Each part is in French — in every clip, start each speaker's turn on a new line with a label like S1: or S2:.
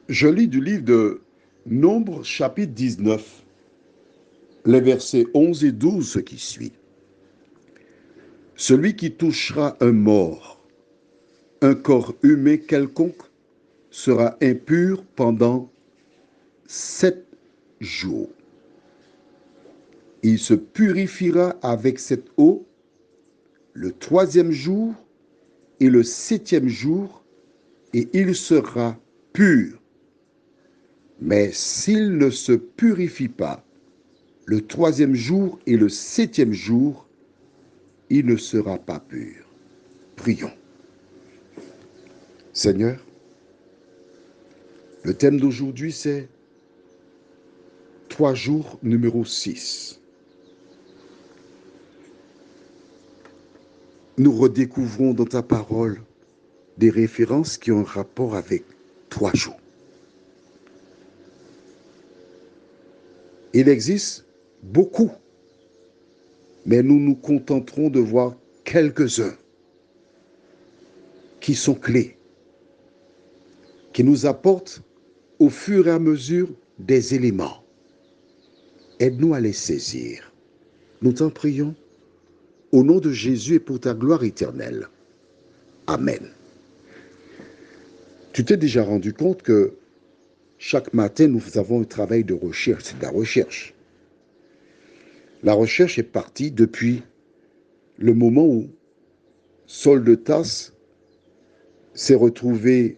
S1: Je lis du livre de Nombre, chapitre 19, les versets 11 et 12, ce qui suit. Celui qui touchera un mort, un corps humain quelconque, sera impur pendant 7 jours. Il se purifiera avec cette eau le 3e jour et le 7e jour, et il sera pur. Mais s'il ne se purifie pas le 3e jour et le 7e jour, il ne sera pas pur. Prions. Seigneur, le thème d'aujourd'hui, c'est 3 jours numéro 6. Nous redécouvrons dans ta parole des références qui ont un rapport avec 3 jours. Il existe beaucoup, mais nous nous contenterons de voir quelques-uns qui sont clés, qui nous apportent au fur et à mesure des éléments. Aide-nous à les saisir. Nous t'en prions au nom de Jésus et pour ta gloire éternelle. Amen. Tu t'es déjà rendu compte que chaque matin, nous avons un travail de recherche. C'est de la recherche. La recherche est partie depuis le moment où Saul de Tarse s'est retrouvé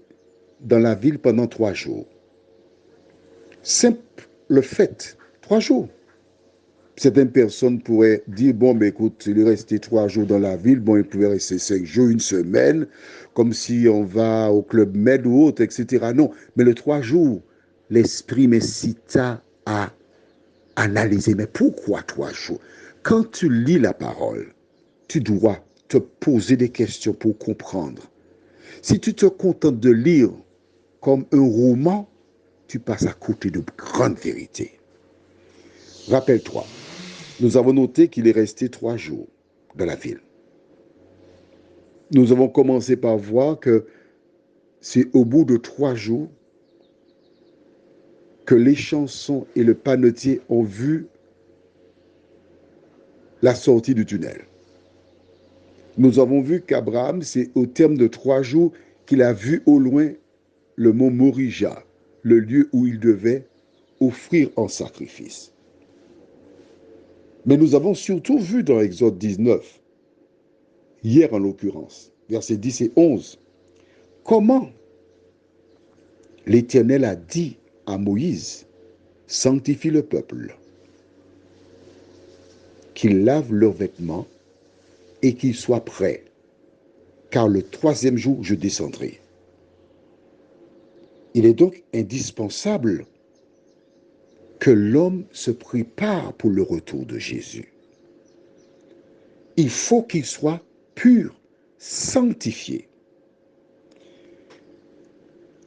S1: dans la ville pendant 3 jours. Simple le fait, 3 jours. Certaines personnes pourraient dire, bon, mais écoute, il est resté 3 jours dans la ville, bon, il pouvait rester 5 jours, une semaine, comme si on va au Club Med ou autre, etc. Non, mais le 3 jours, l'esprit m'incita à analyser. Mais pourquoi 3 jours? Quand tu lis la parole, tu dois te poser des questions pour comprendre. Si tu te contentes de lire comme un roman, tu passes à côté de grandes vérités. Rappelle-toi, nous avons noté qu'il est resté 3 jours dans la ville. Nous avons commencé par voir que c'est au bout de 3 jours que les chansons et le panetier ont vu la sortie du tunnel. Nous avons vu qu'Abraham, c'est au terme de 3 jours qu'il a vu au loin le mont Morija, le lieu où il devait offrir en sacrifice. Mais nous avons surtout vu dans Exode 19, hier en l'occurrence, versets 10 et 11, comment l'Éternel a dit à Moïse, sanctifie le peuple, qu'ils lavent leurs vêtements et qu'ils soient prêts, car le 3e jour, je descendrai. Il est donc indispensable que l'homme se prépare pour le retour de Jésus. Il faut qu'il soit pur, sanctifié.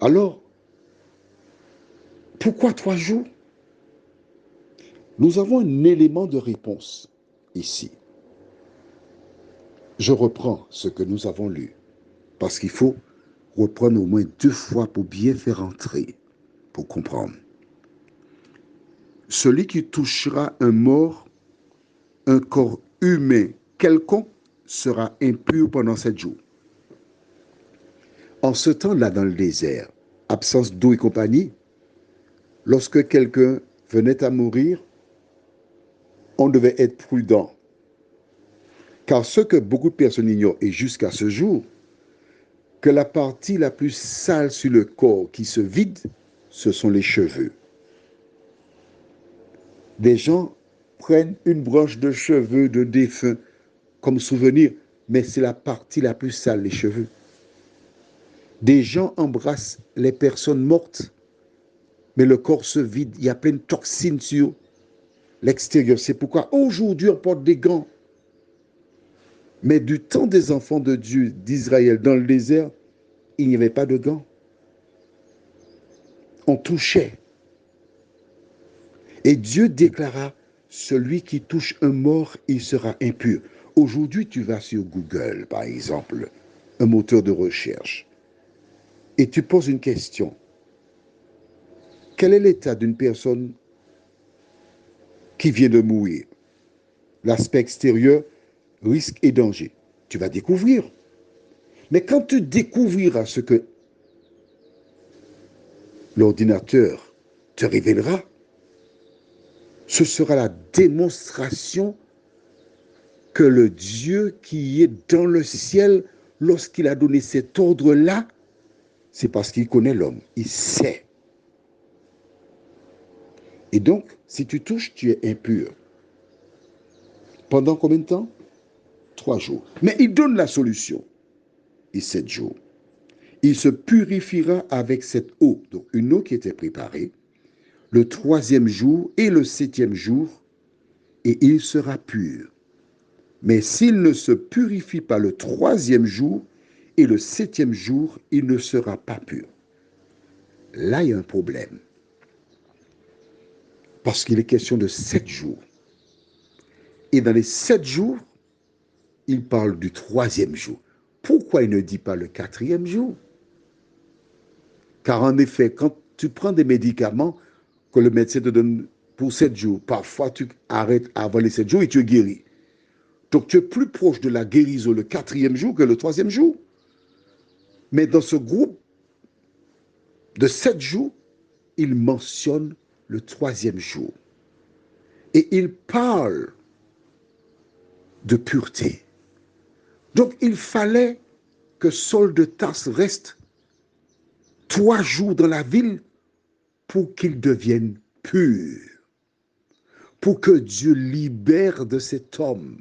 S1: Alors, pourquoi 3 jours? Nous avons un élément de réponse ici. Je reprends ce que nous avons lu, parce qu'il faut reprendre au moins 2 fois pour bien faire entrer, pour comprendre. Celui qui touchera un mort, un corps humain quelconque, sera impur pendant 7 jours. En ce temps-là, dans le désert, absence d'eau et compagnie, lorsque quelqu'un venait à mourir, on devait être prudent. Car ce que beaucoup de personnes ignorent, et jusqu'à ce jour, que la partie la plus sale sur le corps qui se vide, ce sont les cheveux. Des gens prennent une branche de cheveux de défunt comme souvenir, mais c'est la partie la plus sale, les cheveux. Des gens embrassent les personnes mortes, mais le corps se vide, il y a plein de toxines sur l'extérieur. C'est pourquoi aujourd'hui on porte des gants. Mais du temps des enfants de Dieu d'Israël dans le désert, il n'y avait pas de gants. On touchait. Et Dieu déclara, celui qui touche un mort, il sera impur. Aujourd'hui, tu vas sur Google, par exemple, un moteur de recherche, et tu poses une question. Quel est l'état d'une personne qui vient de mourir? L'aspect extérieur, risque et danger. Tu vas découvrir. Mais quand tu découvriras ce que l'ordinateur te révélera, ce sera la démonstration que le Dieu qui est dans le ciel, lorsqu'il a donné cet ordre-là, c'est parce qu'il connaît l'homme. Il sait. Et donc, si tu touches, tu es impur. Pendant combien de temps? 3 jours. Mais il donne la solution. Et 7 jours. Il se purifiera avec cette eau. Donc, une eau qui était préparée. Le 3e jour et le 7e jour. Et il sera pur. Mais s'il ne se purifie pas le 3e jour et le 7e jour, il ne sera pas pur. Là, il y a un problème. Parce qu'il est question de 7 jours. Et dans les 7 jours, il parle du 3e jour. Pourquoi il ne dit pas le 4e jour? Car en effet, quand tu prends des médicaments que le médecin te donne pour 7 jours, parfois tu arrêtes avant les 7 jours et tu es guéri. Donc tu es plus proche de la guérison le 4e jour que le 3e jour. Mais dans ce groupe de 7 jours, il mentionne le 3e jour. Et il parle de pureté. Donc il fallait que Saul de Tarse reste 3 jours dans la ville pour qu'il devienne pur, pour que Dieu libère de cet homme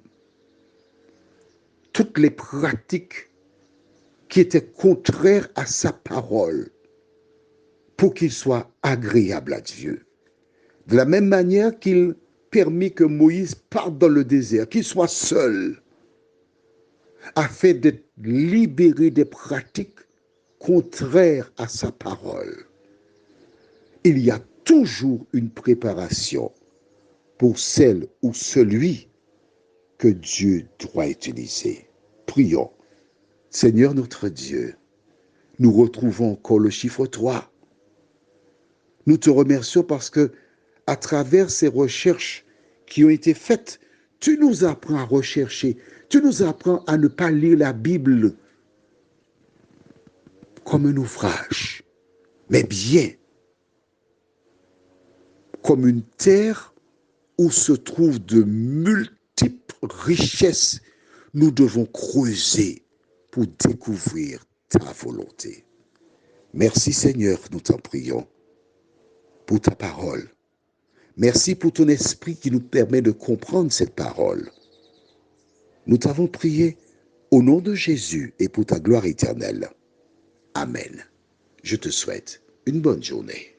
S1: toutes les pratiques qui étaient contraires à sa parole, pour qu'il soit agréable à Dieu. De la même manière qu'il permit que Moïse parte dans le désert, qu'il soit seul, afin d'être libéré des pratiques contraires à sa parole. Il y a toujours une préparation pour celle ou celui que Dieu doit utiliser. Prions. Seigneur notre Dieu, nous retrouvons encore le chiffre 3. Nous te remercions parce que, à travers ces recherches qui ont été faites, tu nous apprends à rechercher, tu nous apprends à ne pas lire la Bible comme un ouvrage, mais bien comme une terre où se trouvent de multiples richesses. Nous devons creuser pour découvrir ta volonté. Merci Seigneur, nous t'en prions, pour ta parole. Merci pour ton esprit qui nous permet de comprendre cette parole. Nous t'avons prié au nom de Jésus et pour ta gloire éternelle. Amen. Je te souhaite une bonne journée.